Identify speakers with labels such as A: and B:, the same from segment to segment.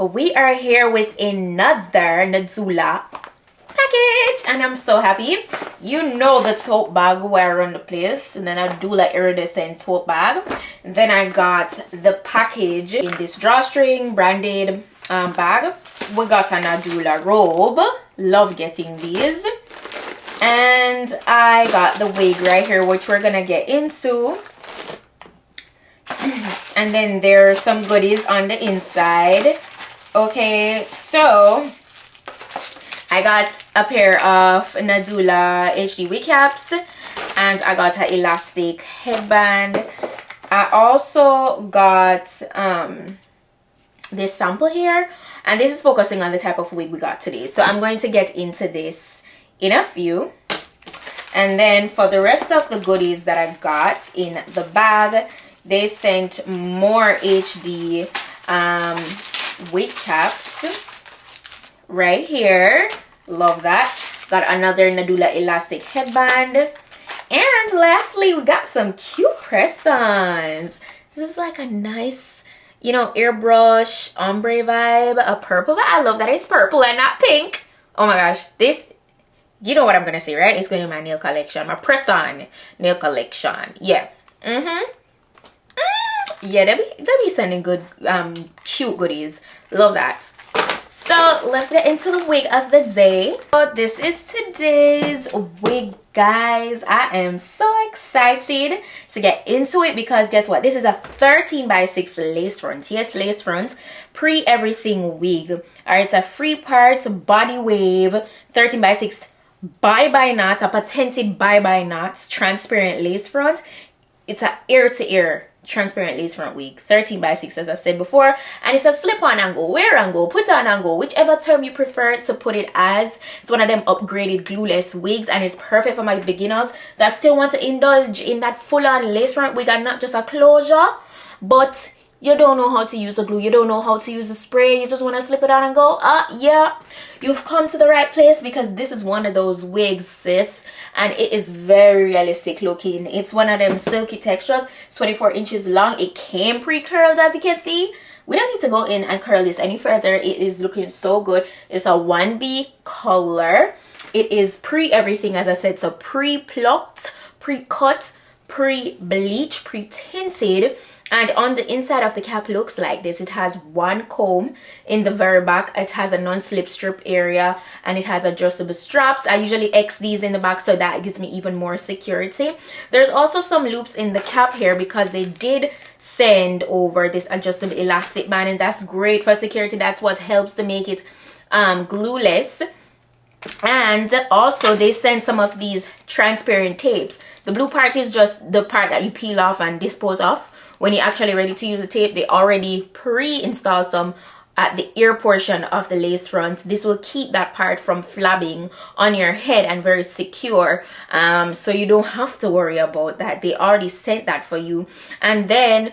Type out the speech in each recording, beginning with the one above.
A: we are here with another Nadula package and I'm so happy. You know the tote bag where around the place, and then Nadula iridescent tote bag. And then I got the package in this drawstring branded bag. We got a Nadula robe. Love getting these. And I got the wig right here, which we're gonna get into. And then there's some goodies on the inside. Okay, so I got a pair of Nadula HD wig caps, and I got an elastic headband. I also got this sample here, and this is focusing on the type of wig we got today. So I'm going to get into this in a few. And then for the rest of the goodies that I got in the bag, they sent more HD wig caps right here. Love that. Got another Nadula elastic headband. And lastly, we got some cute press-ons. This is like a nice, you know, airbrush ombre vibe, a purple vibe. I love that it's purple and not pink. Oh my gosh, this, you know what I'm gonna say, right? It's going in my nail collection, my press-on nail collection. Yeah. Yeah, they be sending good cute goodies. Love that. So let's get into the wig of the day. So this is today's wig, guys. I am so excited to get into it because guess what? This is a 13x6 lace front. Yes, lace front. Pre-Everything wig. Alright, it's a 3-part body wave 13x6 bye-bye knots, a patented bye-bye knots transparent lace front. It's a ear-to-ear transparent lace front wig, 13x6 as I said before, and it's a slip on and go, wear and go, put on and go, whichever term you prefer to put it as. It's one of them upgraded glueless wigs, and it's perfect for my beginners that still want to indulge in that full-on lace front wig and not just a closure, but you don't know how to use the glue, you don't know how to use the spray, you just want to slip it on and go. Yeah, you've come to the right place, because this is one of those wigs, sis, and it is very realistic looking. It's one of them silky textures. It's 24 inches long. It came pre-curled, as you can see. We don't need to go in and curl this any further. It is looking so good. It's a 1B color. It is pre-everything, as I said. So pre-plucked, pre-cut, pre-bleached, pre-tinted. And on the inside of the cap looks like this. It has one comb in the very back. It has a non-slip strip area, and it has adjustable straps. I usually X these in the back, so that gives me even more security. There's also some loops in the cap here because they did send over this adjustable elastic band, and that's great for security. That's what helps to make it glueless. And also they send some of these transparent tapes. The blue part is just the part that you peel off and dispose of. When you're actually ready to use the tape, they already pre-install some at the ear portion of the lace front. This will keep that part from flabbing on your head and very secure, so you don't have to worry about that. They already sent that for you. And then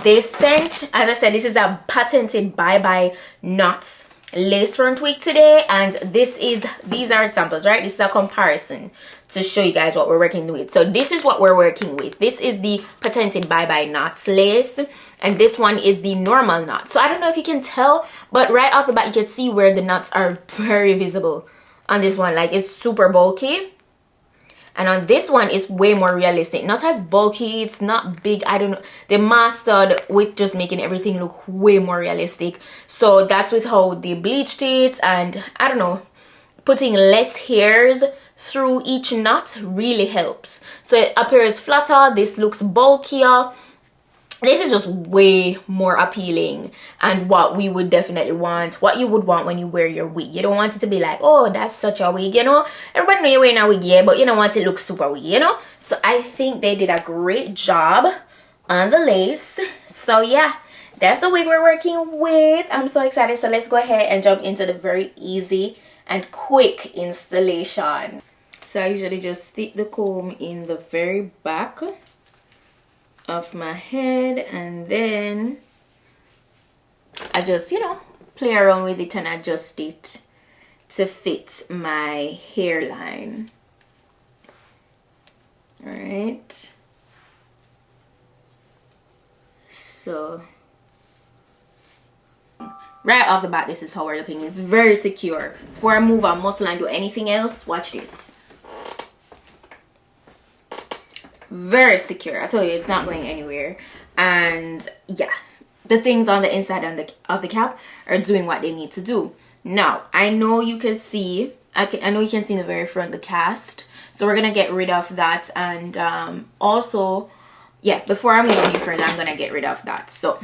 A: they sent, as I said, this is a patented bye-bye knots lace front wig today, and these are samples, right? This is a comparison to show you guys what we're working with. So this is what we're working with. This is the patented bye-bye knots lace, and this one is the normal knot. So I don't know if you can tell, but right off the bat you can see where the knots are very visible on this one. Like, it's super bulky, and on this one it's way more realistic. Not as bulky, it's not big. I don't know, they mastered with just making everything look way more realistic. So that's with how they bleached it, and I don't know, putting less hairs through each knot really helps. So it appears flatter, this looks bulkier. This is just way more appealing, and what we would definitely want, what you would want when you wear your wig. You don't want it to be like, oh, that's such a wig, you know. Everybody know you're wearing a wig, yeah, but you don't want it to look super wig, you know. So I think they did a great job on the lace. So yeah, that's the wig we're working with. I'm so excited. So let's go ahead and jump into the very easy and quick installation. So I usually just stick the comb in the very back of my head, and then I just, you know, play around with it and adjust it to fit my hairline. All right, so right off the bat, this is how everything is. Very secure. Before I move on muscle and do anything else, watch this. Very secure. I told you it's not going anywhere. And yeah, the things on the inside of the cap are doing what they need to do. Now, I know you can see, I know you can see in the very front the cast. So we're gonna get rid of that, and also, yeah, before I move any further, I'm gonna get rid of that. So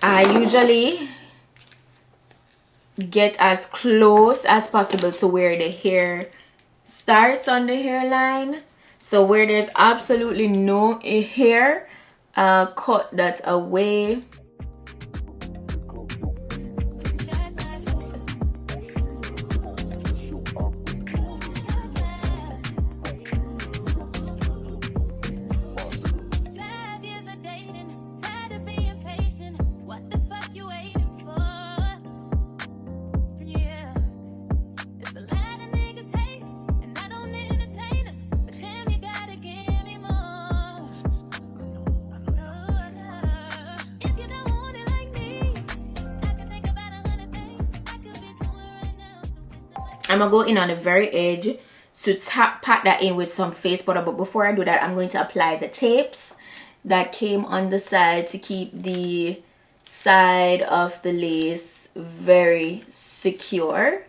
A: I usually get as close as possible to where the hair starts on the hairline. So where there's absolutely no hair, cut that away. I'm gonna go in on the very edge to pat that in with some face butter, but before I do that, I'm going to apply the tapes that came on the side to keep the side of the lace very secure.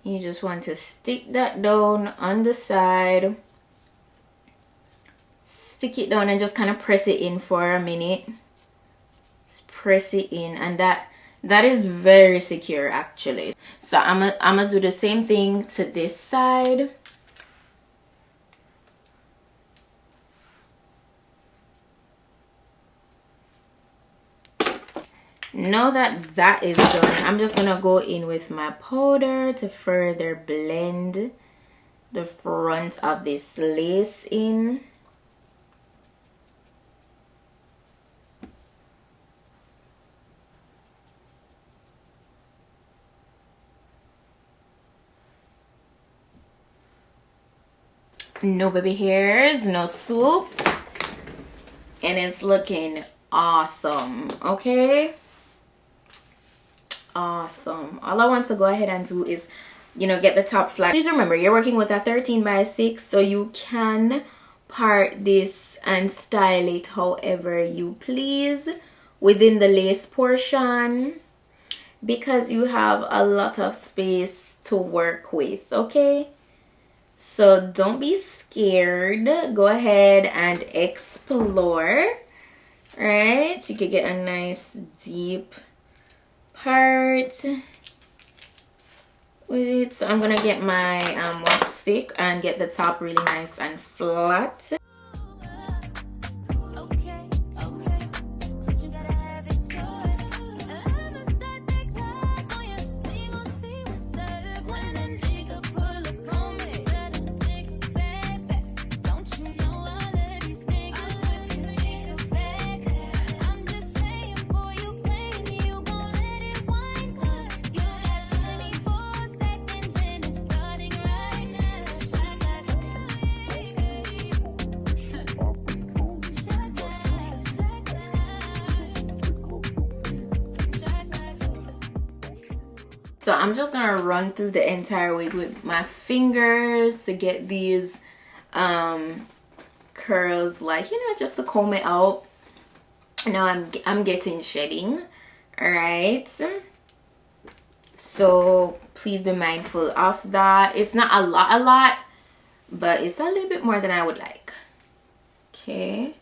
A: You just want to stick that down on the side, stick it down and just kind of press it in for a minute. Just press it in, and that is very secure actually. So I'm gonna do the same thing to this side. Now that that is done, I'm just gonna go in with my powder to further blend the front of this lace in. No baby hairs, no swoops, and it's looking awesome. Okay, awesome. All I want to go ahead and do is, you know, get the top flat. Please remember, you're working with a 13x6, so you can part this and style it however you please within the lace portion, because you have a lot of space to work with. Okay, so don't be scared. Go ahead and explore. Right, you could get a nice deep part with it. So I'm gonna get my wax stick and get the top really nice and flat. So I'm just gonna run through the entire wig with my fingers to get these curls, like, you know, just to comb it out. Now I'm getting shedding. All right, so please be mindful of that. It's not a lot, but it's a little bit more than I would like. Okay,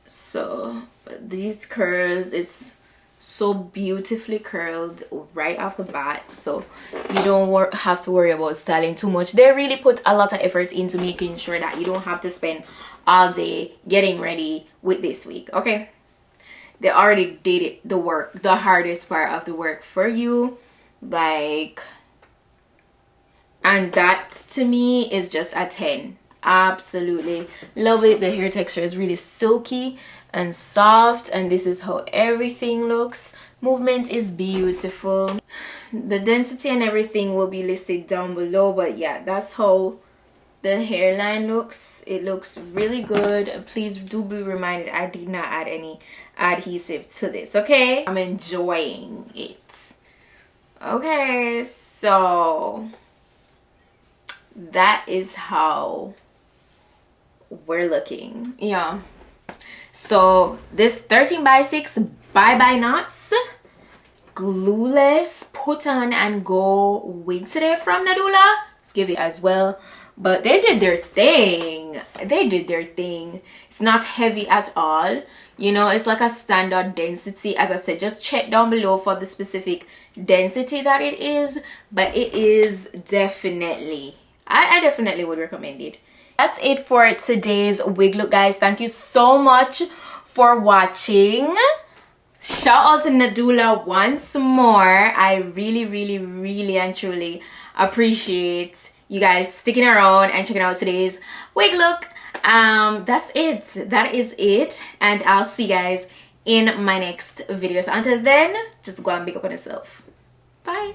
A: so but these curls is so beautifully curled right off the bat, so you don't have to worry about styling too much. They really put a lot of effort into making sure that you don't have to spend all day getting ready with this wig. Okay, they already did it, the work, the hardest part of the work for you, like, and that to me is just a 10. Absolutely love it. The hair texture is really silky and soft, and this is how everything looks. Movement is beautiful. The density and everything will be listed down below, but yeah, that's how the hairline looks. It looks really good. Please do be reminded I did not add any adhesive to this, okay? I'm enjoying it. Okay, so that is how we're looking. Yeah, so this 13x6 bye knots glueless put on and go wig today from Nadula. Let's give it as well. But they did their thing. They did their thing. It's not heavy at all. You know, it's like a standard density. As I said, just check down below for the specific density that it is. But it is definitely, I definitely would recommend it. That's it for today's wig look, guys. Thank you so much for watching. Shout out to Nadula once more. I really and truly appreciate you guys sticking around and checking out today's wig look. That's it. That is it. And I'll see you guys in my next video. So until then, just go and pick up on yourself. Bye.